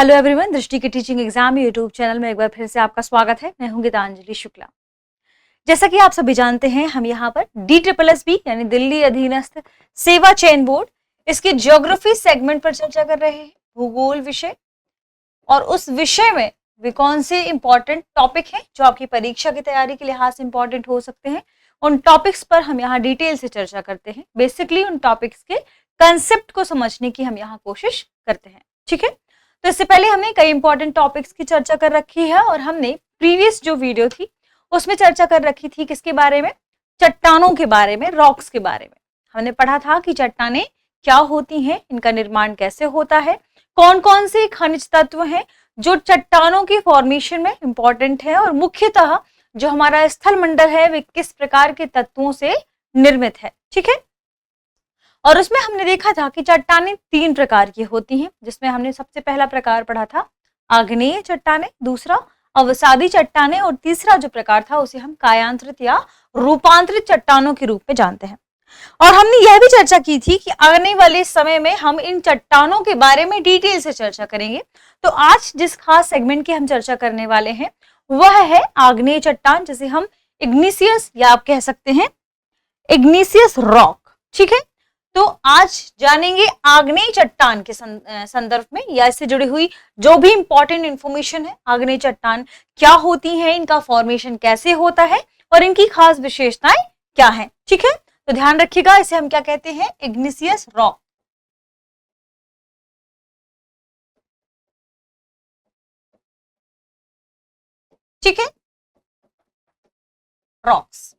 Hello everyone, दृष्टि के teaching exam YouTube channel में एक बार फिर से आपका स्वागत है। मैं हूं गीतांजलि शुक्ला। जैसा कि आप सभी जानते हैं, हम यहाँ पर DSSB यानी दिल्ली अधीनस्थ सेवा चयन बोर्ड, इसके ज्योग्राफी सेगमेंट पर चर्चा कर रहे हैं, भूगोल विषय। और उस विषय में वे कौन से इंपॉर्टेंट टॉपिक हैं जो आपकी परीक्षा की तैयारी के लिहाज से इंपॉर्टेंट हो सकते हैं, उन टॉपिक्स पर हम यहाँ डिटेल से चर्चा करते हैं। बेसिकली उन टॉपिक्स के कंसेप्ट को समझने की हम यहाँ कोशिश करते हैं। ठीक है, तो इससे पहले हमने कई इंपॉर्टेंट टॉपिक्स की चर्चा कर रखी है और हमने प्रीवियस जो वीडियो थी उसमें चर्चा कर रखी थी किसके बारे में, चट्टानों के बारे में, रॉक्स के बारे में। हमने पढ़ा था कि चट्टानें क्या होती हैं, इनका निर्माण कैसे होता है, कौन कौन से खनिज तत्व हैं जो चट्टानों की फॉर्मेशन में इंपॉर्टेंट है और मुख्यतः जो हमारा स्थल मंडल है वे किस प्रकार के तत्वों से निर्मित है। ठीक है, और उसमें हमने देखा था कि चट्टानें 3 प्रकार की होती हैं, जिसमें हमने सबसे पहला प्रकार पढ़ा था आग्नेय चट्टानें, दूसरा अवसादी चट्टानें और तीसरा जो प्रकार था उसे हम कायांतरित या रूपांतरित चट्टानों के रूप में जानते हैं। और हमने यह भी चर्चा की थी कि आने वाले समय में हम इन चट्टानों के बारे में डिटेल से चर्चा करेंगे। तो आज जिस खास सेगमेंट की हम चर्चा करने वाले हैं वह है आग्नेय चट्टान, जिसे हम इग्निशियस या आप कह सकते हैं इग्निशियस रॉक। ठीक है, तो आज जानेंगे आग्नेय चट्टान के संदर्भ में या इससे जुड़ी हुई जो भी इंपॉर्टेंट इंफॉर्मेशन है। आग्नेय चट्टान क्या होती है, इनका फॉर्मेशन कैसे होता है और इनकी खास विशेषताएं क्या हैं। ठीक है, तो ध्यान रखिएगा, इसे हम क्या कहते हैं, इग्निशियस रॉक। ठीक है, रॉक्स।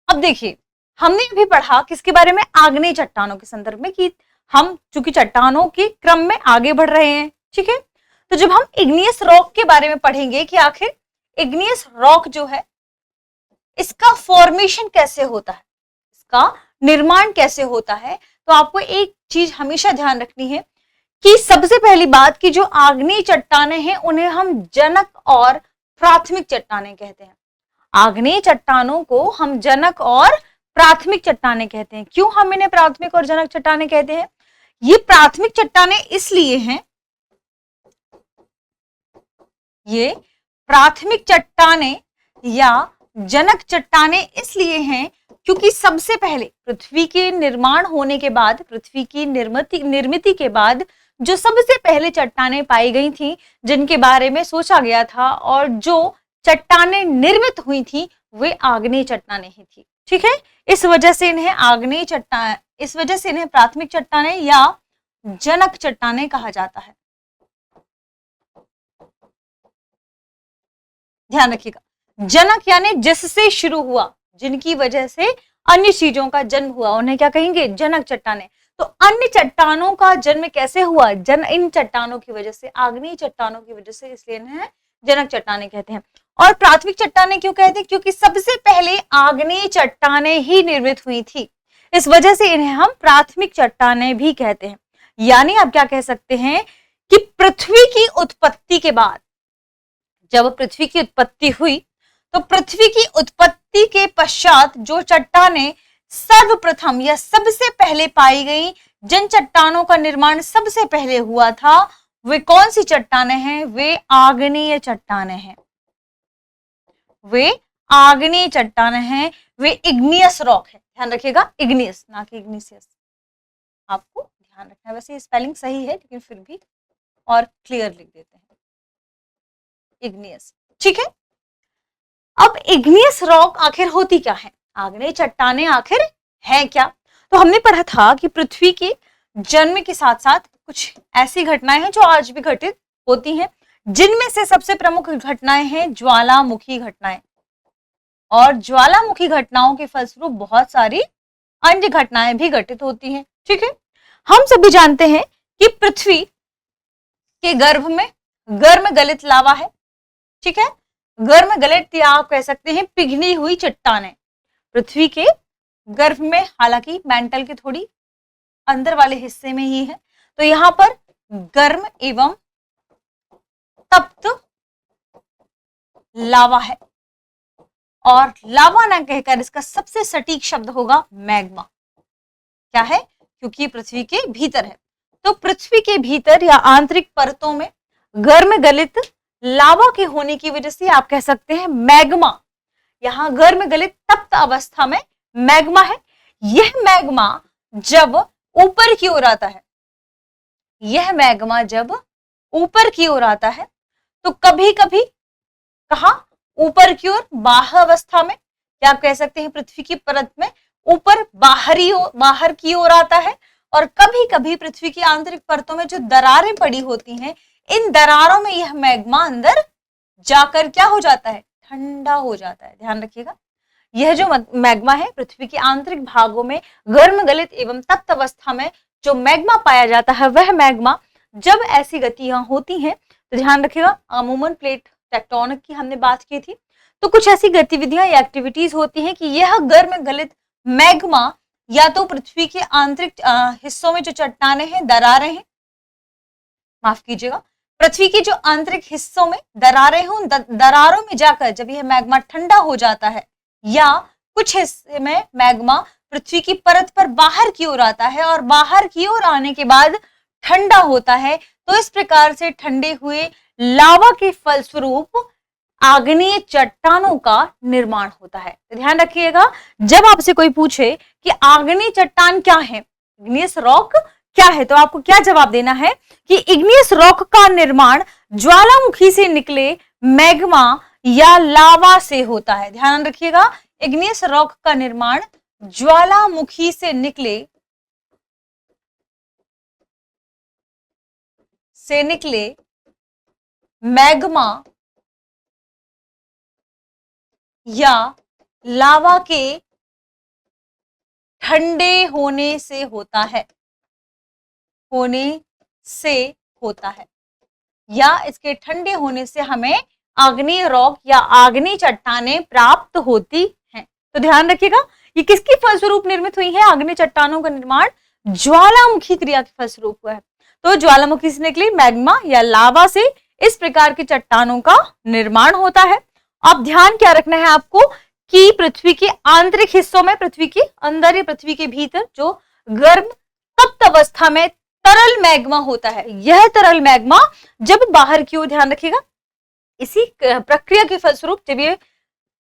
अब देखिए, हमने अभी पढ़ा किसके बारे में, आग्नेय चट्टानों के संदर्भ में, कि हम चूंकि चट्टानों के क्रम में आगे बढ़ रहे हैं। ठीक है, तो जब हम इग्नियस रॉक के बारे में पढ़ेंगे कि आखिर इग्नियस रॉक जो है इसका फॉर्मेशन कैसे होता है, इसका निर्माण कैसे होता है, तो आपको एक चीज हमेशा ध्यान रखनी है कि सबसे पहली बात कि जो आग्नेय चट्टानें हैं उन्हें हम जनक और प्राथमिक चट्टानें कहते हैं। आग्नेय चट्टानों को हम जनक और प्राथमिक चट्टानें कहते हैं। क्यों हम इन्हें प्राथमिक और जनक चट्टानें कहते हैं? ये प्राथमिक चट्टानें इसलिए हैं, ये प्राथमिक चट्टानें या जनक चट्टानें इसलिए हैं क्योंकि सबसे पहले पृथ्वी के निर्माण होने के बाद, पृथ्वी की निर्मिति के बाद जो सबसे पहले चट्टानें पाई गई थी, जिनके बारे में सोचा गया था और जो चट्टानें निर्मित हुई थी वे आग्नेय चट्टानें ही थी। ठीक है, इस वजह से इन्हें आग्नेय चट्टान, इस वजह से इन्हें प्राथमिक चट्टानें या जनक चट्टानें कहा जाता है। ध्यान रखिएगा, जनक यानी जिससे शुरू हुआ, जिनकी वजह से अन्य चीजों का जन्म हुआ, उन्हें क्या कहेंगे, जनक चट्टानें। तो अन्य चट्टानों का जन्म कैसे हुआ, इन चट्टानों की वजह से, आग्नेय चट्टानों की वजह से, इसलिए इन्हें जनक चट्टानें कहते हैं। और प्राथमिक चट्टानें क्यों कहते हैं, क्योंकि सबसे पहले आग्नेय चट्टानें ही निर्मित हुई थी, इस वजह से इन्हें हम प्राथमिक चट्टानें भी कहते हैं। यानी आप क्या कह सकते हैं कि पृथ्वी की उत्पत्ति के बाद, जब पृथ्वी की उत्पत्ति हुई तो पृथ्वी की उत्पत्ति के पश्चात जो चट्टानें सर्वप्रथम या सबसे पहले पाई गई, जिन चट्टानों का निर्माण सबसे पहले हुआ था, वे कौन सी चट्टानें हैं, वे आग्नेय चट्टानें हैं। वे आग्नेय चट्टानें हैं, वे इग्नियस रॉक है। ध्यान रखिएगा, इग्नियस ना कि इग्निशियस, आपको ध्यान रखना है। वैसे स्पेलिंग सही है लेकिन फिर भी और क्लियर लिख देते हैं, इग्नियस। ठीक है, अब इग्नियस रॉक आखिर होती क्या है, आग्नेय चट्टानें आखिर है क्या? तो हमने पढ़ा था कि पृथ्वी के जन्म के साथ साथ कुछ ऐसी घटनाएं हैं जो आज भी घटित होती हैं, जिनमें से सबसे प्रमुख घटनाएं हैं ज्वालामुखी घटनाएं। और ज्वालामुखी घटनाओं के फलस्वरूप बहुत सारी अन्य घटनाएं भी घटित होती हैं। ठीक है, हम सभी जानते हैं कि पृथ्वी के गर्भ में गर्म गलित लावा है। ठीक है, गर्म गलित या आप कह सकते हैं पिघली हुई चट्टानें पृथ्वी के गर्भ में, हालांकि मेंटल के थोड़ी अंदर वाले हिस्से में ही है। तो यहां पर गर्म एवं तप्त लावा है, और लावा ना कहकर इसका सबसे सटीक शब्द होगा मैग्मा। क्या है, क्योंकि पृथ्वी के भीतर है। तो पृथ्वी के भीतर या आंतरिक परतों में गर्म गलित लावा के होने की वजह से आप कह सकते हैं मैग्मा, यहां गर्म गलित तप्त अवस्था में मैग्मा है। यह मैग्मा जब ऊपर की ओर आता है, यह मैग्मा जब ऊपर की ओर आता है तो कभी कभी कहा ऊपर की ओर बाह्य अवस्था में, या आप कह सकते हैं पृथ्वी की परत में ऊपर बाहर की ओर आता है, और कभी कभी पृथ्वी की आंतरिक परतों में जो दरारें पड़ी होती हैं, इन दरारों में यह मैग्मा अंदर जाकर क्या हो जाता है, ठंडा हो जाता है। ध्यान रखिएगा, यह जो मैग्मा है पृथ्वी के आंतरिक भागों में गर्म गलित एवं तप्त अवस्था में जो मैग्मा पाया जाता है, वह मैग्मा जब ऐसी गतियां होती हैं तो ध्यान रखिएगा, अमूमन प्लेट टेक्टोनिक की हमने बात की थी, तो कुछ ऐसी गतिविधियां या एक्टिविटीज होती हैं कि यह गर्म गलित मैग्मा या तो पृथ्वी के आंतरिक हिस्सों में जो चट्टानें हैं, दरारें हैं, माफ कीजिएगा, पृथ्वी के जो आंतरिक हिस्सों में दरारें हों, दरारों में जाकर जब यह मैग्मा ठंडा हो जाता है, या कुछ हिस्से में मैग्मा पृथ्वी की परत पर बाहर की ओर आता है और बाहर की ओर आने के बाद ठंडा होता है, तो इस प्रकार से ठंडे हुए लावा के फलस्वरूप आग्नेय चट्टानों का निर्माण होता है। तो ध्यान रखिएगा, जब आपसे कोई पूछे कि आग्नेय चट्टान क्या है, इग्नियस रॉक क्या है, तो आपको क्या जवाब देना है कि इग्नियस रॉक का निर्माण ज्वालामुखी से निकले मैग्मा या लावा से होता है। ध्यान रखिएगा, इग्नियस रॉक का निर्माण ज्वालामुखी से निकले मैग्मा या लावा के ठंडे होने से होता है, या इसके ठंडे होने से हमें आग्नेय रॉक या आग्नेय चट्टानें प्राप्त होती हैं। तो ध्यान रखिएगा, ये किसके फलस्वरूप निर्मित हुई है, आग्नेय चट्टानों का निर्माण ज्वालामुखी क्रिया के फलस्वरूप हुआ है। तो ज्वालामुखी से निकली मैग्मा या लावा से इस प्रकार की चट्टानों का निर्माण होता है। अब ध्यान क्या रखना है आपको कि पृथ्वी के आंतरिक हिस्सों में, पृथ्वी के अंदर या पृथ्वी के भीतर जो गर्म तप्त अवस्था में तरल मैग्मा होता है, यह तरल मैग्मा जब बाहर की ओर, ध्यान रखिएगा, इसी प्रक्रिया के फलस्वरूप जब ये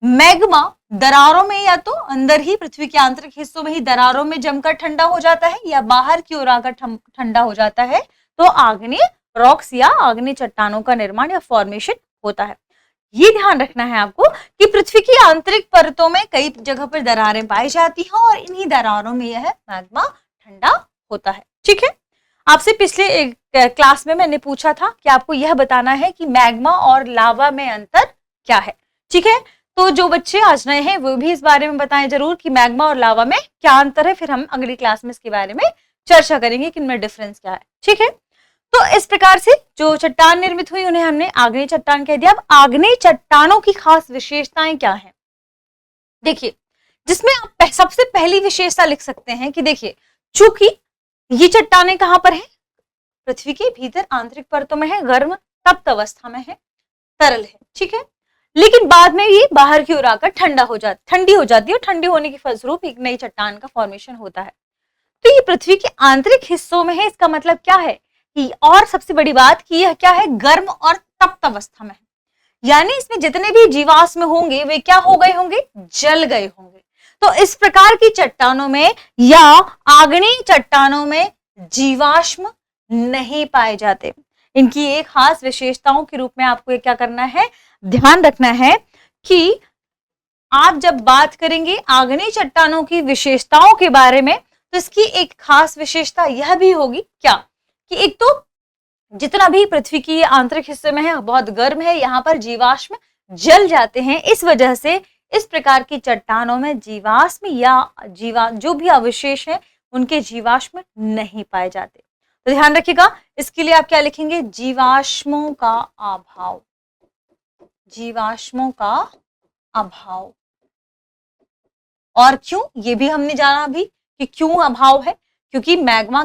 मैग्मा दरारों में या तो अंदर ही पृथ्वी के आंतरिक हिस्सों में ही दरारों में जमकर ठंडा हो जाता है या बाहर की ओर आकर ठंडा हो जाता है, तो आग्नेय रॉक्स या आग्नेय चट्टानों का निर्माण या फॉर्मेशन होता है। ये ध्यान रखना है आपको कि पृथ्वी की आंतरिक परतों में कई जगह पर दरारें पाई जाती हैं और इन्हीं दरारों में यह मैग्मा ठंडा होता है। ठीक है, आपसे पिछले एक क्लास में मैंने पूछा था कि आपको यह बताना है कि मैग्मा और लावा में अंतर क्या है। ठीक है, तो जो बच्चे आज नए हैं वो भी इस बारे में बताएं जरूर कि मैग्मा और लावा में क्या अंतर है, फिर हम अगली क्लास में इसके बारे में चर्चा करेंगे कि इनमें डिफरेंस क्या है। ठीक है, तो इस प्रकार से जो चट्टान निर्मित हुई उन्हें हमने आग्नेय चट्टान कह दिया। अब आग्नेय चट्टानों की खास विशेषताएं क्या हैं, देखिए, जिसमें आप सबसे पहली विशेषता लिख सकते हैं कि देखिए, चूंकि ये चट्टानें कहां पर है, पृथ्वी के भीतर आंतरिक परतों में है, गर्म तप्त अवस्था में है, तरल है। ठीक है, लेकिन बाद में ये बाहर की ओर आकर ठंडी हो जाती है और ठंडी होने के फलस्वरूप एक नई चट्टान का फॉर्मेशन होता है। तो ये पृथ्वी के आंतरिक हिस्सों में है, इसका मतलब क्या है कि, और सबसे बड़ी बात कि यह क्या है, गर्म और तप्त अवस्था में है, यानी इसमें जितने भी जीवाश्म होंगे वे क्या हो गए होंगे, जल गए होंगे। तो इस प्रकार की चट्टानों में या आग्नेय चट्टानों में जीवाश्म नहीं पाए जाते। इनकी एक खास विशेषताओं के रूप में आपको क्या करना है, ध्यान रखना है कि आप जब बात करेंगे आग्नेय चट्टानों की विशेषताओं के बारे में, तो इसकी एक खास विशेषता यह भी होगी क्या कि एक तो जितना भी पृथ्वी की आंतरिक हिस्से में है बहुत गर्म है, यहाँ पर जीवाश्म जल जाते हैं, इस वजह से इस प्रकार की चट्टानों में जीवाश्म या जो भी अवशेष हैं उनके जीवाश्म नहीं पाए जाते। तो ध्यान रखिएगा, इसके लिए आप क्या लिखेंगे, जीवाश्मों का अभाव, जीवाश्मों का अभाव। और क्यों, ये भी हमने जाना अभी कि क्यों अभाव है, क्योंकि मैग्मा,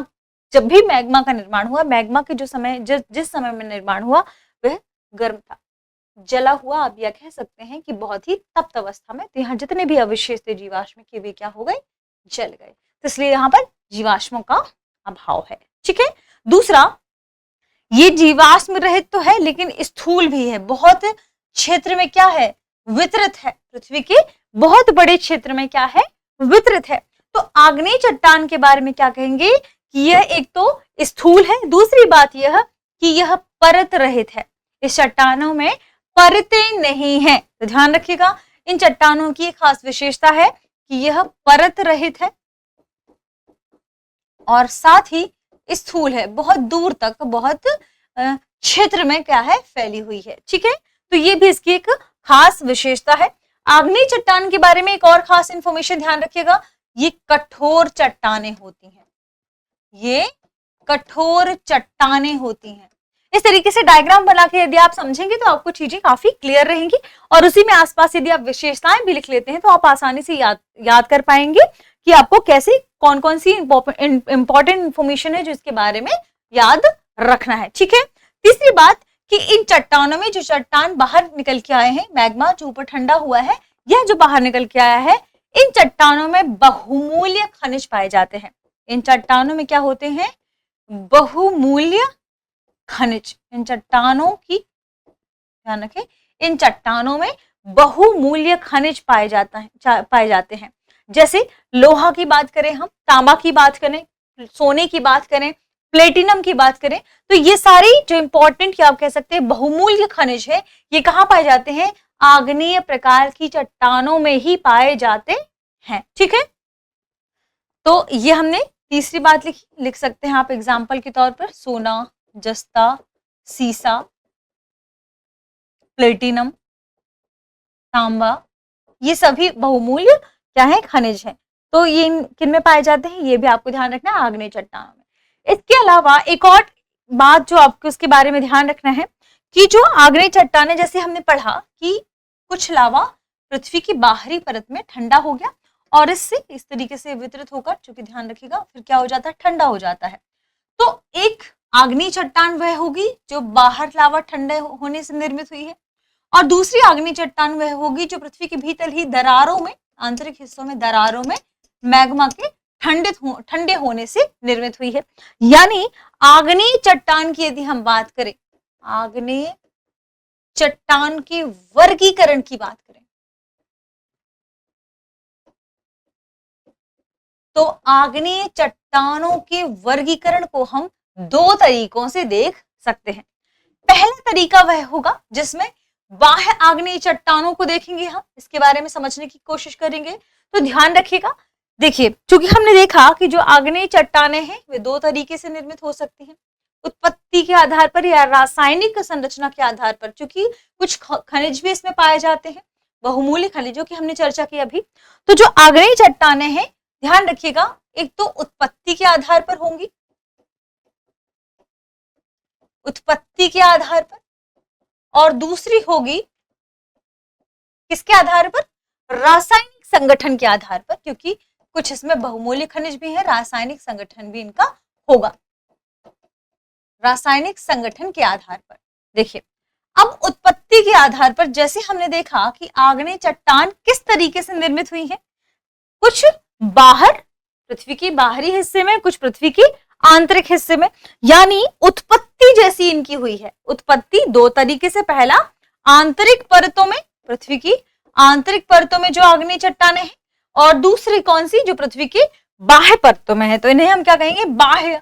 जब भी मैग्मा का निर्माण हुआ, मैग्मा के जो समय जिस समय में निर्माण हुआ वह गर्म था, जला हुआ, आप यह कह सकते हैं कि बहुत ही तप्त अवस्था में, तो यहाँ जितने भी अवशेष थे जीवाश्म के वे क्या हो गए, जल गए। तो इसलिए यहाँ पर जीवाश्मों का अभाव है। ठीक है, दूसरा, ये जीवाश्म रहित तो है लेकिन स्थूल भी है, बहुत क्षेत्र में क्या है, वितरित है, पृथ्वी के बहुत बड़े क्षेत्र में क्या है, वितरित है। तो आग्नेय चट्टान के बारे में क्या कहेंगे कि यह एक तो स्थूल है, दूसरी बात यह कि यह परत रहित है। इस चट्टानों में परतें नहीं है, तो ध्यान रखिएगा इन चट्टानों की एक खास विशेषता है कि यह परत रहित है और साथ ही स्थूल है, बहुत दूर तक, बहुत क्षेत्र में क्या है, फैली हुई है। ठीक है, तो ये भी इसकी एक खास विशेषता है। आग्नेय चट्टान के बारे में एक और खास इंफॉर्मेशन ध्यान रखिएगा, ये कठोर चट्टानें होती हैं, ये कठोर चट्टानें होती हैं। इस तरीके से डायग्राम बना के यदि आप समझेंगे तो आपको चीजें काफी क्लियर रहेंगी और उसी में आसपास यदि आप विशेषताएं भी लिख लेते हैं तो आप आसानी से याद कर पाएंगे कि आपको कैसे कौन कौन सी इंपॉर्टेंट इंफॉर्मेशन है जो इसके बारे में याद रखना है। ठीक है, तीसरी बात कि इन चट्टानों में जो चट्टान बाहर निकल के आए हैं, मैग्मा जो ऊपर ठंडा हुआ है, यह जो बाहर निकल के आया है, इन चट्टानों में बहुमूल्य खनिज पाए जाते हैं। इन चट्टानों में क्या होते हैं, बहुमूल्य खनिज। इन चट्टानों की ध्यान रखें, इन चट्टानों में बहुमूल्य खनिज पाए जाते हैं। जैसे लोहा की बात करें हम, तांबा की बात करें, सोने की बात करें, प्लेटिनम की बात करें, तो ये सारी जो इंपॉर्टेंट क्या आप कह सकते हैं बहुमूल्य खनिज है, ये कहाँ पाए जाते हैं, आग्नेय प्रकार की चट्टानों में ही पाए जाते हैं। ठीक है, तो ये हमने तीसरी बात लिखी। लिख सकते हैं आप एग्जाम्पल के तौर पर सोना, जस्ता, सीसा, प्लेटिनम, तांबा, ये सभी बहुमूल्य क्या है, खनिज है। तो ये किन में पाए जाते हैं, ये भी आपको ध्यान रखना है, आग्नेय चट्टानों में। इसके अलावा एक और बात जो आपको उसके बारे में ध्यान रखना है कि जो आग्नेय चट्टानें, जैसे हमने पढ़ा कि कुछ लावा पृथ्वी की बाहरी परत में ठंडा हो गया और इससे इस तरीके से वितरित होकर, चूंकि ध्यान रखिएगा, फिर क्या हो जाता है, ठंडा हो जाता है। तो एक आग्नेय चट्टान वह होगी जो बाहर लावा ठंडे होने से निर्मित हुई है और दूसरी आग्नेय चट्टान वह होगी जो पृथ्वी के भीतर ही दरारों में, आंतरिक हिस्सों में, दरारों में मैग्मा के ठंडे होने से निर्मित हुई है। यानी आग्नेय चट्टान की यदि हम बात करें, आग्नेय चट्टान के वर्गीकरण की बात करें, तो आग्नेय चट्टानों के वर्गीकरण को हम दो तरीकों से देख सकते हैं। पहला तरीका वह होगा जिसमें बाह्य आग्नेय चट्टानों को देखेंगे, हम इसके बारे में समझने की कोशिश करेंगे। तो ध्यान रखिएगा, देखिए चूंकि हमने देखा कि जो आग्नेय चट्टानें हैं वे दो तरीके से निर्मित हो सकती हैं, उत्पत्ति के आधार पर या रासायनिक संरचना के आधार पर, क्योंकि कुछ खनिज भी इसमें पाए जाते हैं, बहुमूल्य खनिजों की हमने चर्चा की अभी। तो जो आग्नेय चट्टानें हैं, ध्यान रखिएगा, एक तो उत्पत्ति के आधार पर होंगी, उत्पत्ति के आधार पर, और दूसरी होगी किसके आधार पर, रासायनिक संगठन के आधार पर, क्योंकि कुछ इसमें बहुमूल्य खनिज भी है, रासायनिक संगठन भी इनका होगा, रासायनिक संगठन के आधार पर। देखिए अब उत्पत्ति के आधार पर जैसे हमने देखा कि आग्नेय चट्टान किस तरीके से निर्मित हुई है, कुछ बाहर पृथ्वी के बाहरी हिस्से में, कुछ पृथ्वी की आंतरिक हिस्से में, यानी उत्पत्ति जैसी इनकी हुई है। उत्पत्ति दो तरीके से, पहला आंतरिक परतों में, पृथ्वी की आंतरिक परतों में जो आग्नेय चट्टानें हैं, और दूसरी कौन सी, जो पृथ्वी की बाह्य परतों में है, तो इन्हें हम क्या कहेंगे, बाह्य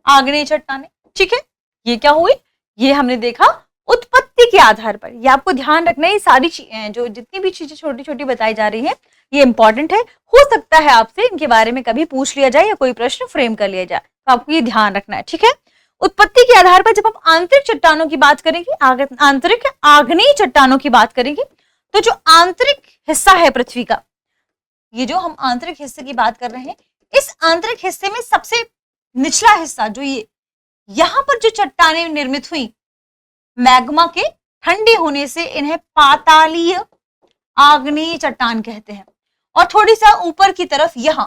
आग्नेय चट्टानें। ठीक है, ये क्या हुई, ये हमने देखा उत्पत्ति के आधार पर। ये आपको ध्यान रखना है, ये सारी जो जितनी भी चीजें छोटी छोटी बताई जा रही है ये इंपॉर्टेंट है, हो सकता है आपसे इनके बारे में कभी पूछ लिया जाए या कोई प्रश्न फ्रेम कर लिया जाए, तो आपको ये ध्यान रखना है। ठीक है, उत्पत्ति के आधार पर जब हम आंतरिक चट्टानों की बात करेंगे, आंतरिक आग्नेय चट्टानों की बात करेंगे, तो जो आंतरिक हिस्सा है पृथ्वी का, ये जो हम आंतरिक हिस्से की बात कर रहे हैं, इस आंतरिक हिस्से में सबसे निचला हिस्सा जो ये, यहां पर जो चट्टानें निर्मित हुई मैग्मा के ठंडे होने से, इन्हें पातालीय आग्नेय चट्टान कहते हैं। और थोड़ी सा ऊपर की तरफ यहां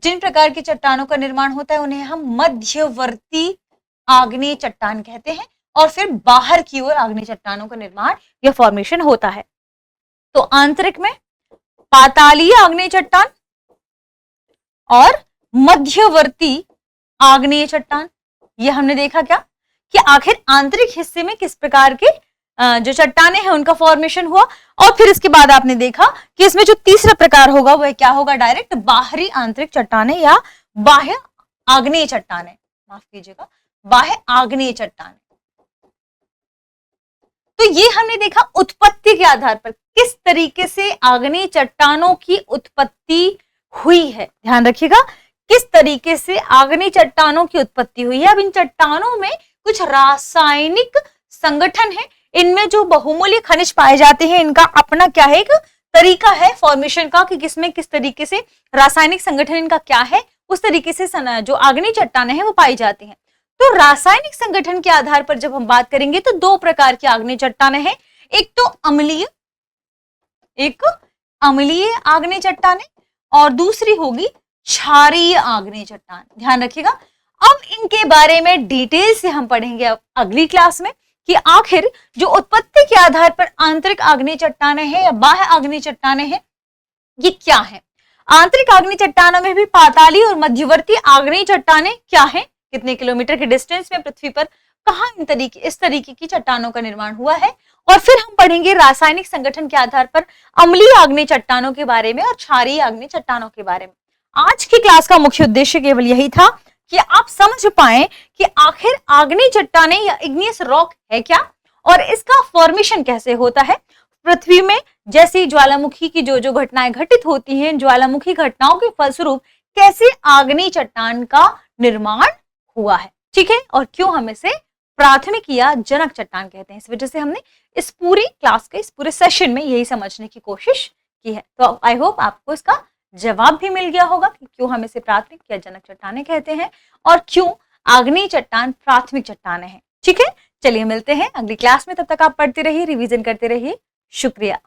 जिन प्रकार की चट्टानों का निर्माण होता है उन्हें हम मध्यवर्ती आग्नेय चट्टान कहते हैं, और फिर बाहर की ओर आग्नेय चट्टानों का निर्माण या फॉर्मेशन होता है। तो आंतरिक में पातालीय आग्नेय चट्टान और मध्यवर्ती आग्नेय चट्टान, ये हमने देखा क्या कि आखिर आंतरिक हिस्से में किस प्रकार के जो चट्टाने हैं उनका फॉर्मेशन हुआ। और फिर इसके बाद आपने देखा कि इसमें जो तीसरा प्रकार होगा वह क्या होगा, डायरेक्ट बाहरी आंतरिक चट्टाने या बाह्य आग्नेय चट्टाने, माफ कीजिएगा, बाह्य आग्नेय चट्टाने। तो ये हमने देखा उत्पत्ति के आधार पर किस तरीके से आग्नेय चट्टानों की उत्पत्ति हुई है। ध्यान रखिएगा, किस तरीके से आग्नेय चट्टानों की उत्पत्ति हुई है। अब इन चट्टानों में कुछ रासायनिक संगठन है, इनमें जो बहुमूल्य खनिज पाए जाते हैं इनका अपना क्या है, एक तरीका है फॉर्मेशन का कि किसमें किस तरीके से रासायनिक संगठन इनका क्या है, उस तरीके से जो आग्नेय चट्टानें हैं वो पाई जाती हैं। तो रासायनिक संगठन के आधार पर जब हम बात करेंगे तो दो प्रकार की आग्नेय चट्टानें हैं, एक तो अम्लीय आग्नेय चट्टानें और दूसरी होगी क्षारीय आग्नेय चट्टान। ध्यान रखिएगा, अब इनके बारे में डिटेल से हम पढ़ेंगे अब अगली क्लास में कि आखिर जो उत्पत्ति के आधार पर आंतरिक आग्नेय चट्टानें हैं या बाह्य आग्नेय चट्टानें हैं ये क्या है। आंतरिक आग्नेय चट्टानों में भी पाताली और मध्यवर्ती आग्नेय चट्टानें क्या हैं, कितने किलोमीटर के डिस्टेंस में पृथ्वी पर कहां इस तरीके की चट्टानों का निर्माण हुआ है। और फिर हम पढ़ेंगे रासायनिक संगठन के आधार पर अम्लीय आग्नेय चट्टानों के बारे में और क्षारीय आग्नेय चट्टानों के बारे में। आज की क्लास का मुख्य उद्देश्य केवल यही था कि आप समझ पाएं कि आखिर आग्नेय चट्टानें या इग्नियस रॉक है क्या और इसका फॉर्मेशन कैसे होता है। पृथ्वी में जैसी ज्वालामुखी की जो घटनाएं घटित होती हैं, ज्वालामुखी घटनाओं के फलस्वरूप कैसे आग्नेय चट्टान का निर्माण हुआ है, ठीक है, और क्यों हम इसे प्राथमिक या जनक चट्टान कहते हैं। इस वजह से हमने इस पूरी क्लास के इस पूरे सेशन में यही समझने की कोशिश की है। तो आई होप आपको इसका जवाब भी मिल गया होगा कि क्यों हम इसे प्राथमिक या जनक चट्टानें कहते हैं और क्यों आग्नेय चट्टान प्राथमिक चट्टानें हैं। ठीक है, चलिए मिलते हैं अगली क्लास में, तब तक आप पढ़ते रहिए, रिवीजन करते रहिए। शुक्रिया।